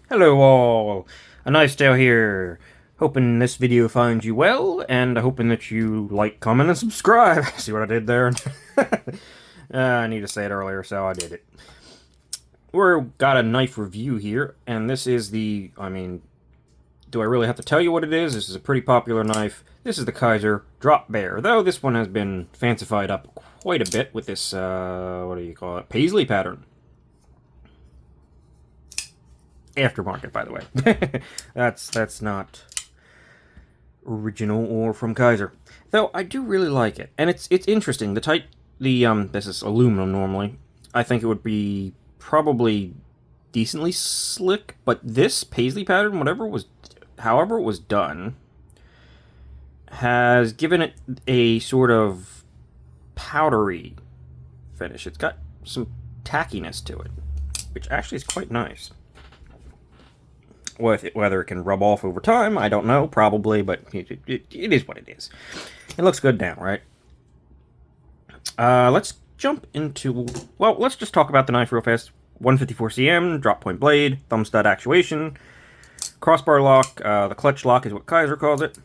Hello all, a nice day here. Hoping this video finds you well, and hoping that you like, comment, and subscribe. See what I did there? I need to say it earlier, so I did it. We've got a knife review here, and this is do I really have to tell you what it is? This is a pretty popular knife. This is the Kizer Drop Bear, though this one has been fancified up quite a bit with this, what do you call it, paisley pattern. Aftermarket, by the way. that's not original or from Kizer. Though I do really like it, and it's interesting. This is aluminum normally. I think it would be probably decently slick, but this paisley pattern, however it was done, has given it a sort of powdery finish. It's got some tackiness to it, which actually is quite nice. Whether it can rub off over time, I don't know, probably, but it is what it is. It looks good now, right? Let's jump into, well, let's just talk about the knife real fast. 154 cm, drop point blade, thumb stud actuation, crossbar lock, the clutch lock is what Kizer calls it.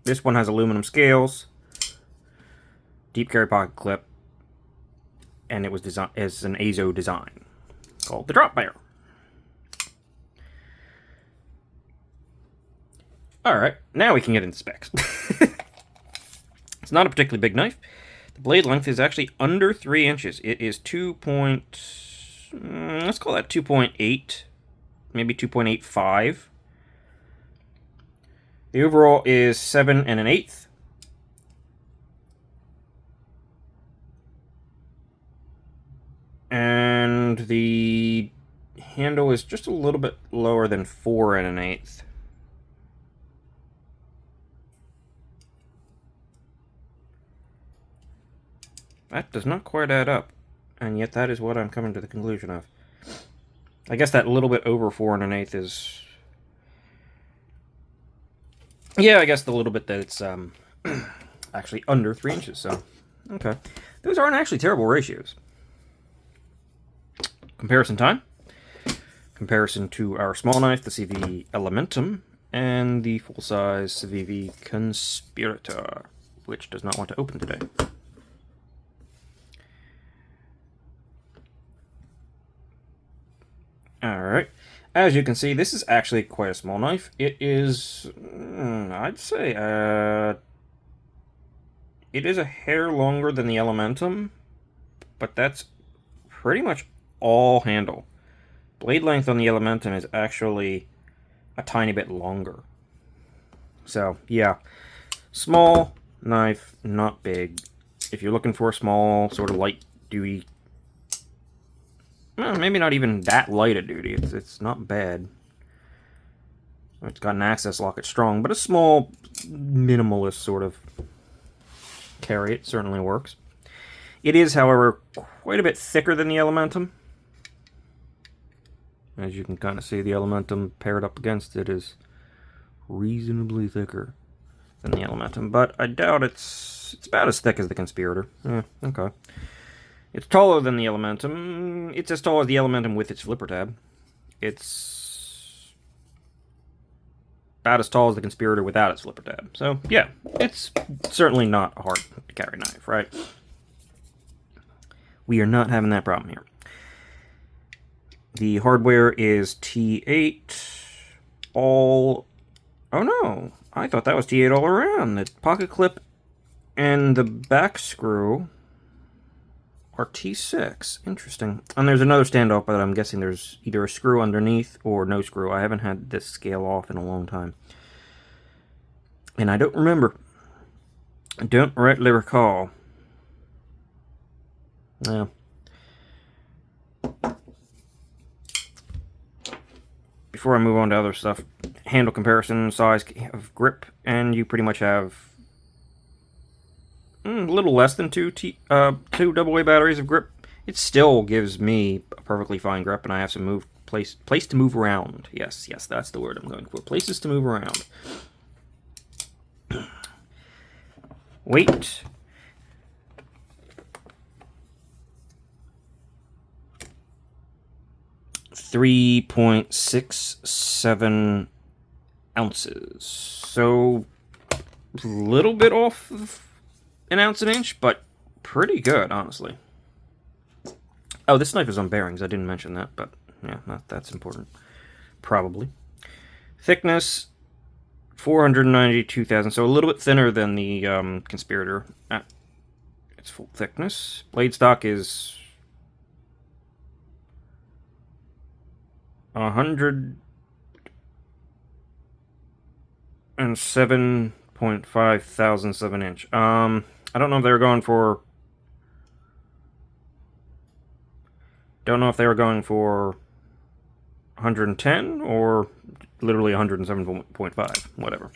This one has aluminum scales, deep carry pocket clip, and it was designed as an Azo design called the Drop Bear. Alright, now we can get into specs. It's not a particularly big knife. The blade length is actually under 3 inches. It is let's call that 2.8, maybe 2.85. The overall is 7 1/8. And the handle is just a little bit lower than 4 1/8. That does not quite add up, and yet that is what I'm coming to the conclusion of. I guess that little bit over 4 1/8 is... Yeah, I guess the little bit that it's actually under 3 inches, so... Okay. Those aren't actually terrible ratios. Comparison time. Comparison to our small knife, the CV Elementum, and the full-size CV Conspirator, which does not want to open today. Alright, as you can see, this is actually quite a small knife. It is, I'd say, it is a hair longer than the Elementum, but that's pretty much all handle. Blade length on the Elementum is actually a tiny bit longer. So, yeah, small knife, not big. If you're looking for a small, sort of light-duty, well, maybe not even that light a duty. It's not bad. It's got an access lock. It's strong, but a small, minimalist sort of carry. It certainly works. It is, however, quite a bit thicker than the Elementum. As you can kind of see, the Elementum paired up against it is reasonably thicker than the Elementum, but I doubt it's about as thick as the Conspirator. Yeah, okay. It's taller than the Elementum. It's as tall as the Elementum with its flipper tab. It's about as tall as the Conspirator without its flipper tab. So, yeah, it's certainly not a hard to carry knife, right? We are not having that problem here. The hardware is T8 all... Oh no, I thought that was T8 all around. The pocket clip and the back screw are T6. Interesting. And there's another standoff, but I'm guessing there's either a screw underneath or no screw. I haven't had this scale off in a long time. And I don't remember. I don't rightly recall. Yeah. Before I move on to other stuff, handle comparison, size of grip, and you pretty much have a little less than two AA batteries of grip. It still gives me a perfectly fine grip, and I have some place to move around. Yes, that's the word I'm going for. Places to move around. Weight. 3.67 ounces. So, a little bit off of an ounce an inch, but pretty good, honestly. Oh, this knife is on bearings. I didn't mention that, but yeah, that's important. Probably. Thickness, 492 thousandths, so a little bit thinner than the Conspirator at its full thickness. Blade stock is 107.5 thousandths of an inch. I don't know if they were going for. Don't know if they were going for 110 or literally 107.5, whatever.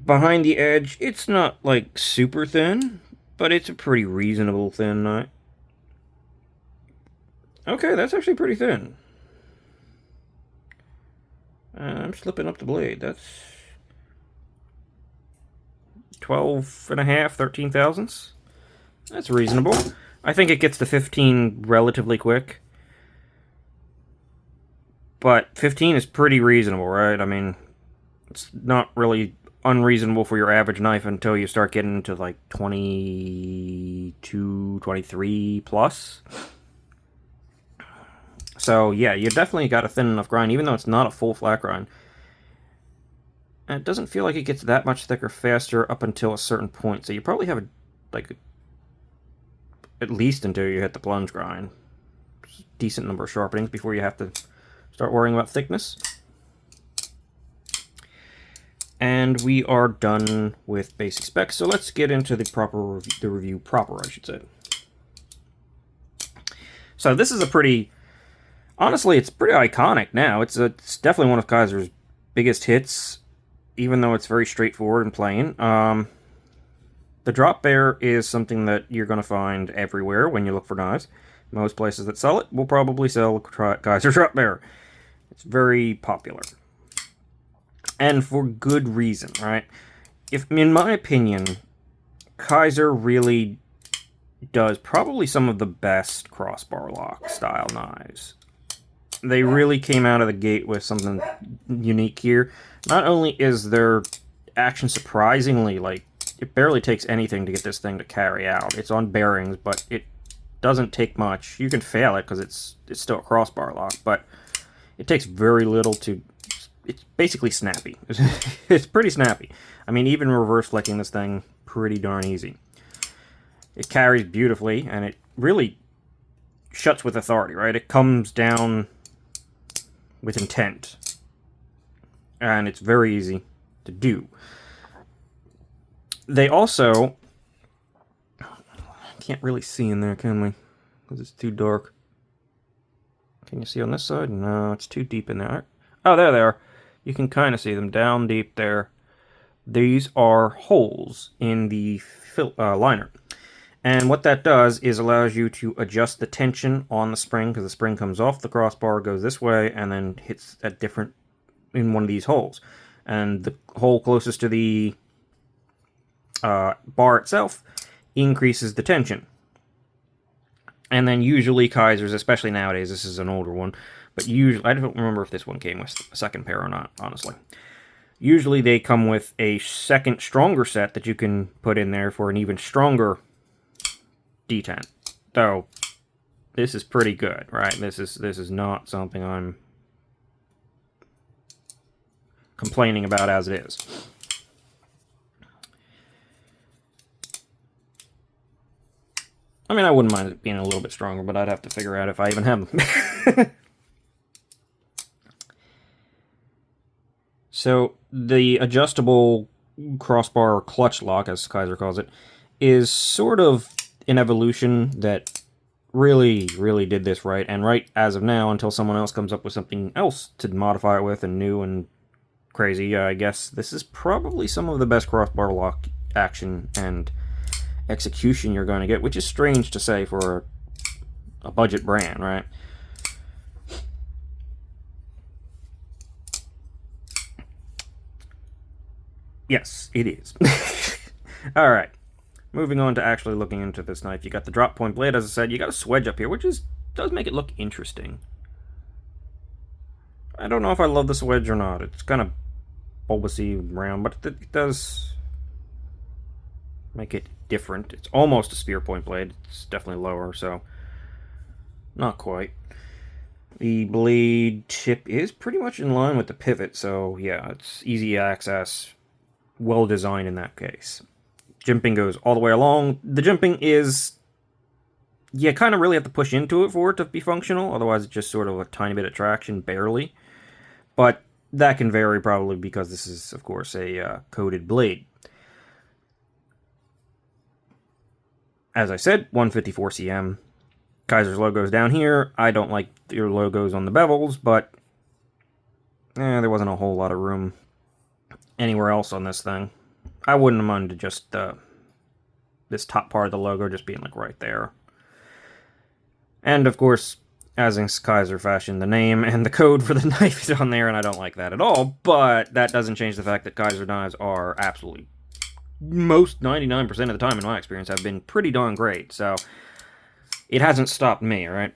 Behind the edge, it's not like super thin, but it's a pretty reasonable thin knife. Okay, that's actually pretty thin. I'm slipping up the blade. That's 12 and a half, 13 thousandths. That's reasonable. I think it gets to 15 relatively quick. But 15 is pretty reasonable, right? I mean, it's not really unreasonable for your average knife until you start getting into like 22, 23 plus. So yeah, you definitely got a thin enough grind, even though it's not a full flat grind. And it doesn't feel like it gets that much thicker faster up until a certain point. So you probably have at least until you hit the plunge grind. Decent number of sharpenings before you have to start worrying about thickness. And we are done with basic specs, so let's get into the review proper, I should say. So this is a pretty, honestly, it's pretty iconic now. It's definitely one of Kizer's biggest hits, even though it's very straightforward and plain. The drop bear is something that you're going to find everywhere when you look for knives. Most places that sell it will probably sell Kizer drop bear. It's very popular. And for good reason, right? In my opinion, Kizer really does probably some of the best crossbar lock style knives. They really came out of the gate with something unique here. Not only is their action surprisingly, it barely takes anything to get this thing to carry out. It's on bearings, but it doesn't take much. You can fail it because it's still a crossbar lock, but it takes very little to. It's basically snappy. It's pretty snappy. I mean, even reverse flicking this thing, pretty darn easy. It carries beautifully, and it really shuts with authority, right? It comes down with intent, and it's very easy to do. They also, can't really see in there, can we? Because it's too dark. Can you see on this side? No, it's too deep in there. Oh, there they are. You can kind of see them down deep there. These are holes in the liner. And what that does is allows you to adjust the tension on the spring, because the spring comes off the crossbar, goes this way, and then hits at different in one of these holes. And the hole closest to the bar itself increases the tension. And then usually Kizers, especially nowadays, this is an older one, but usually, I don't remember if this one came with a second pair or not, honestly. Usually they come with a second stronger set that you can put in there for an even stronger detent. Though, this is pretty good, right? This is not something I'm complaining about as it is. I mean, I wouldn't mind it being a little bit stronger, but I'd have to figure out if I even have them. So, the adjustable crossbar clutch lock, as Kizer calls it, is sort of an evolution that really, really did this right. And right as of now, until someone else comes up with something else to modify it with and new and crazy, I guess this is probably some of the best crossbar lock action and execution you're going to get, which is strange to say for a budget brand, right? Yes, it is. Alright, moving on to actually looking into this knife. You got the drop point blade, as I said. You got a swedge up here, which is does make it look interesting. I don't know if I love this wedge or not. It's kind of bulbousy round, but it does make it different. It's almost a spear point blade. It's definitely lower, so not quite. The blade tip is pretty much in line with the pivot, so yeah, it's easy access, well designed in that case. Jimping goes all the way along. The jimping is, you kind of really have to push into it for it to be functional, otherwise it's just sort of a tiny bit of traction, barely. But that can vary probably because this is, of course, a coated blade. As I said, 154 cm. Kizer's logo's down here. I don't like your logos on the bevels, but there wasn't a whole lot of room anywhere else on this thing. I wouldn't have minded just this top part of the logo just being like right there. And of course, as in Kizer fashion, the name and the code for the knife is on there, and I don't like that at all, but that doesn't change the fact that Kizer knives are absolutely, most 99% of the time in my experience, have been pretty darn great, so it hasn't stopped me, alright?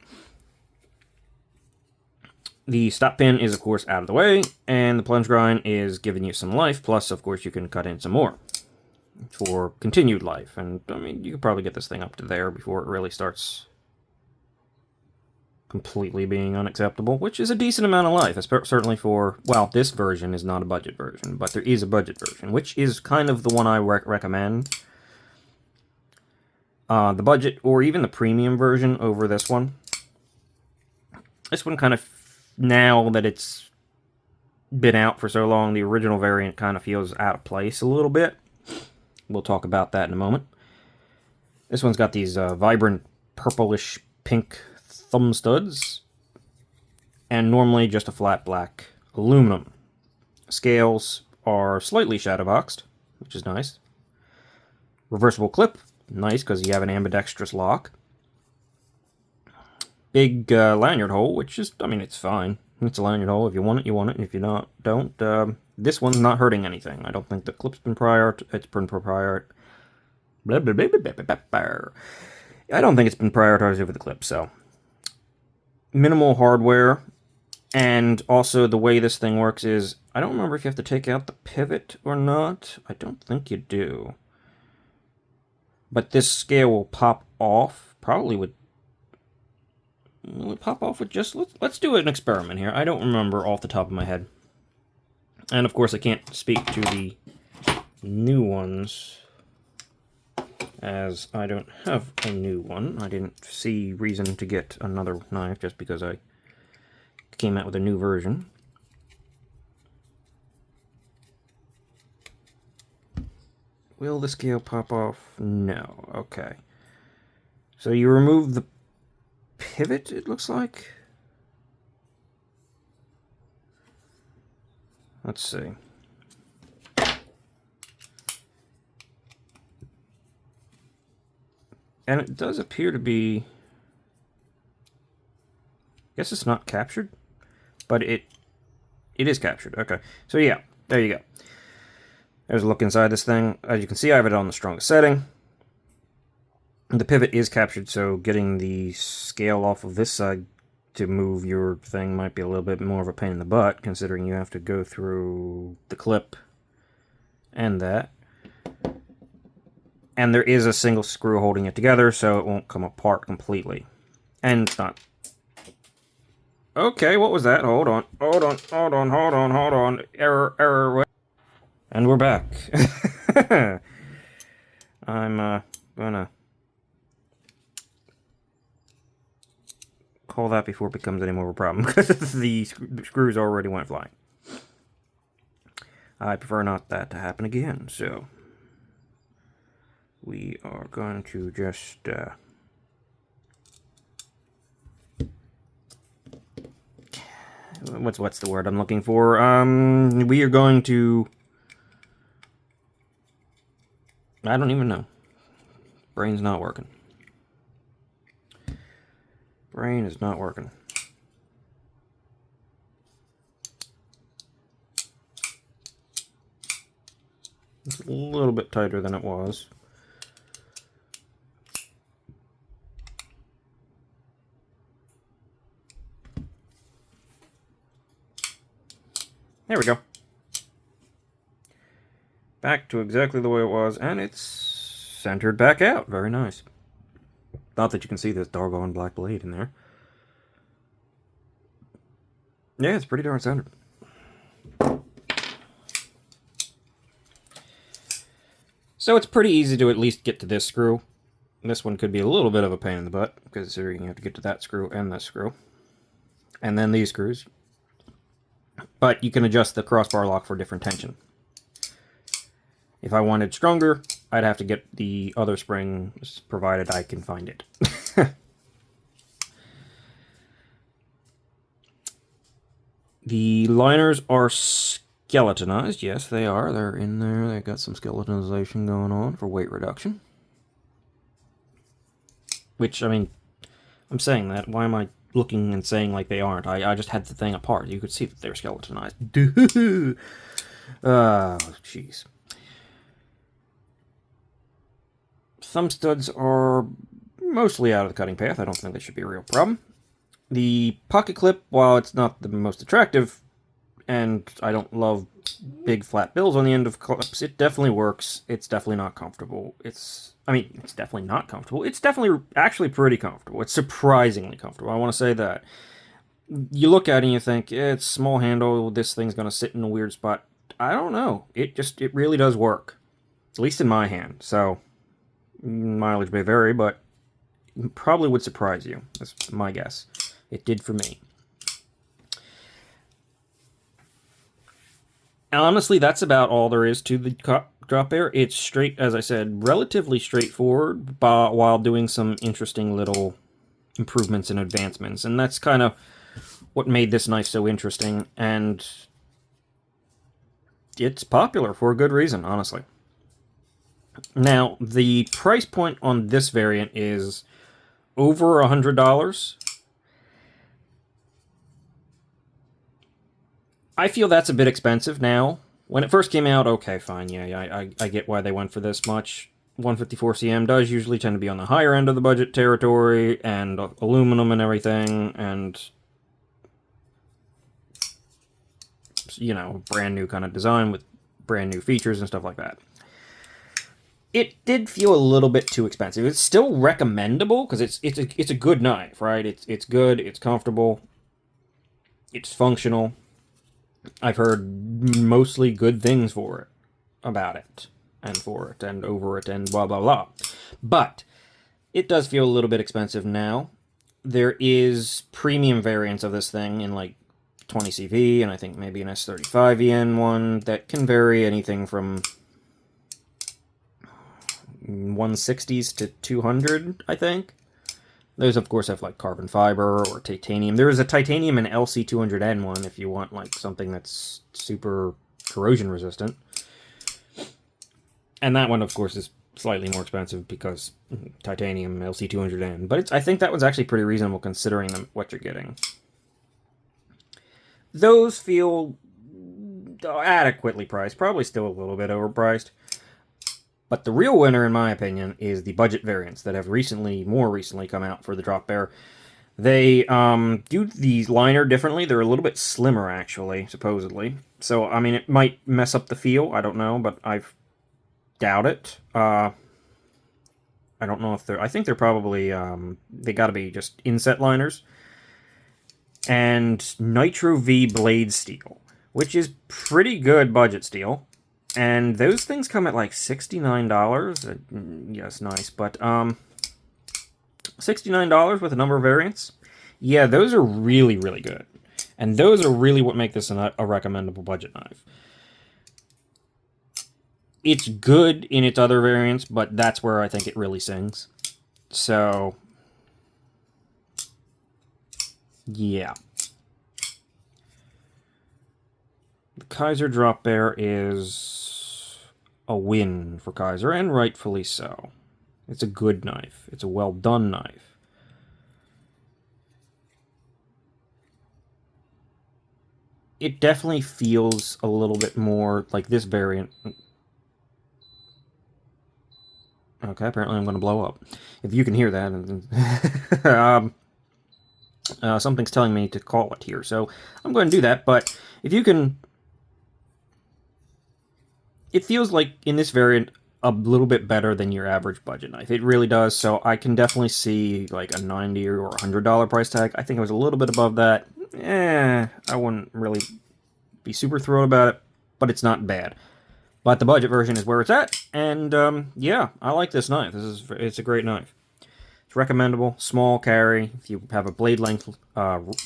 The stop pin is, of course, out of the way, and the plunge grind is giving you some life, plus, of course, you can cut in some more for continued life. And, I mean, you could probably get this thing up to there before it really starts completely being unacceptable, which is a decent amount of life, certainly for, well, this version is not a budget version, but there is a budget version, which is kind of the one I recommend. The budget, or even the premium version over this one. This one kind of, now that it's been out for so long, the original variant kind of feels out of place a little bit. We'll talk about that in a moment. This one's got these vibrant purplish pink thumb studs, and normally just a flat black aluminum. Scales are slightly shadowboxed, which is nice. Reversible clip. Nice, because you have an ambidextrous lock. Big lanyard hole, which is, I mean, it's fine. It's a lanyard hole. If you want it, you want it. And if you don't, this one's not hurting anything. I don't think the clip's been it's been prior. Blah, blah, blah, blah, blah, blah. I don't think it's been prioritized over the clip, so. Minimal hardware. And also, the way this thing works is, I don't remember if you have to take out the pivot or not. I don't think you do. But this scale will pop off, probably with... Will it pop off with just... Let's do an experiment here. I don't remember off the top of my head. And of course I can't speak to the new ones, as I don't have a new one. I didn't see reason to get another knife just because I came out with a new version. Will the scale pop off? No. Okay. So you remove the pivot, it looks like? Let's see. And it does appear to be... I guess it's not captured, but it is captured. Okay. So yeah, there you go. There's a look inside this thing. As you can see, I have it on the strongest setting. The pivot is captured, so getting the scale off of this side to move your thing might be a little bit more of a pain in the butt, considering you have to go through the clip and that. And there is a single screw holding it together, so it won't come apart completely. And it's not... Okay, what was that? Hold on. Error. And we're back. I'm gonna call that before it becomes any more of a problem, because the screws already went flying. I prefer not that to happen again, so we are going to just what's the word I'm looking for? We are going to... I don't even know. Brain's not working. Brain is not working. It's a little bit tighter than it was. There we go. Back to exactly the way it was, and it's centered back out. Very nice. Not that you can see this doggone black blade in there. Yeah, it's pretty darn centered. So it's pretty easy to at least get to this screw. This one could be a little bit of a pain in the butt, considering you have to get to that screw and this screw. And then these screws. But you can adjust the crossbar lock for different tension. If I wanted stronger, I'd have to get the other spring, provided I can find it. The liners are skeletonized. Yes, they are. They're in there. They got some skeletonization going on for weight reduction. Which, I mean, I'm saying that. Why am I looking and saying like they aren't? I just had the thing apart. You could see that they're skeletonized. Oh, jeez. Thumb studs are mostly out of the cutting path. I don't think they should be a real problem. The pocket clip, while it's not the most attractive, and I don't love big flat bills on the end of clips, it definitely works. It's definitely not comfortable. It's definitely not comfortable. It's definitely actually pretty comfortable. It's surprisingly comfortable. I want to say that. You look at it and you think, it's small handle, this thing's going to sit in a weird spot. I don't know. It really does work. At least in my hand. So, mileage may vary, but it probably would surprise you. That's my guess. It did for me. Honestly, that's about all there is to the drop bear. It's straight, as I said, relatively straightforward, while doing some interesting little improvements and advancements. And that's kind of what made this knife so interesting. And it's popular for a good reason, honestly. Now, the price point on this variant is over $100. I feel that's a bit expensive now. When it first came out, okay, fine, yeah, I get why they went for this much. 154 cm does usually tend to be on the higher end of the budget territory, and aluminum and everything, and, you know, brand new kind of design with brand new features and stuff like that. It did feel a little bit too expensive. It's still recommendable because it's a good knife, right? It's good, it's comfortable, it's functional. I've heard mostly good things about it, and for it, and over it, and blah, blah, blah. But it does feel a little bit expensive now. There is premium variants of this thing in, like, 20CV, and I think maybe an S35EN one that can vary anything from 160s to 200, I think. Those, of course, have, like, carbon fiber or titanium. There is a titanium and LC200N one if you want, like, something that's super corrosion resistant. And that one, of course, is slightly more expensive because titanium LC200N. But I think that was actually pretty reasonable considering what you're getting. Those feel adequately priced. Probably still a little bit overpriced. But the real winner, in my opinion, is the budget variants that have more recently come out for the drop bear. They do the liner differently. They're a little bit slimmer, actually, supposedly. So, I mean, it might mess up the feel. I don't know, but I doubt it. I don't know if they're... I think they're probably... they gotta be just inset liners. And Nitro V blade steel, which is pretty good budget steel. And those things come at like $69. Yes, nice, but $69 with a number of variants. Yeah, those are really, really good. And those are really what make this a recommendable budget knife. It's good in its other variants, but that's where I think it really sings. So, yeah. The Kizer drop bear is a win for Kizer, and rightfully so. It's a good knife. It's a well-done knife. It definitely feels a little bit more like this variant. Okay, apparently I'm going to blow up. If you can hear that. Something's telling me to call it here, so I'm going to do that, but if you can it feels like in this variant a little bit better than your average budget knife. It really does. So I can definitely see like a $90 or $100 price tag. I think it was a little bit above that. I wouldn't really be super thrilled about it, but it's not bad. But the budget version is where it's at, and yeah, I like this knife. It's a great knife. It's recommendable, small carry. If you have a blade length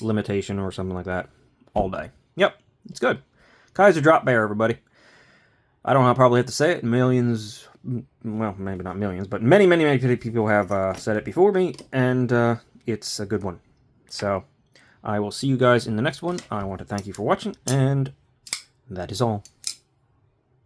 limitation or something like that, all day. Yep, it's good. Kizer drop bear, everybody. I don't know, I'll probably have to say it. Millions, well, maybe not millions, but many, many, many people have said it before me, and it's a good one. So I will see you guys in the next one. I want to thank you for watching, and that is all.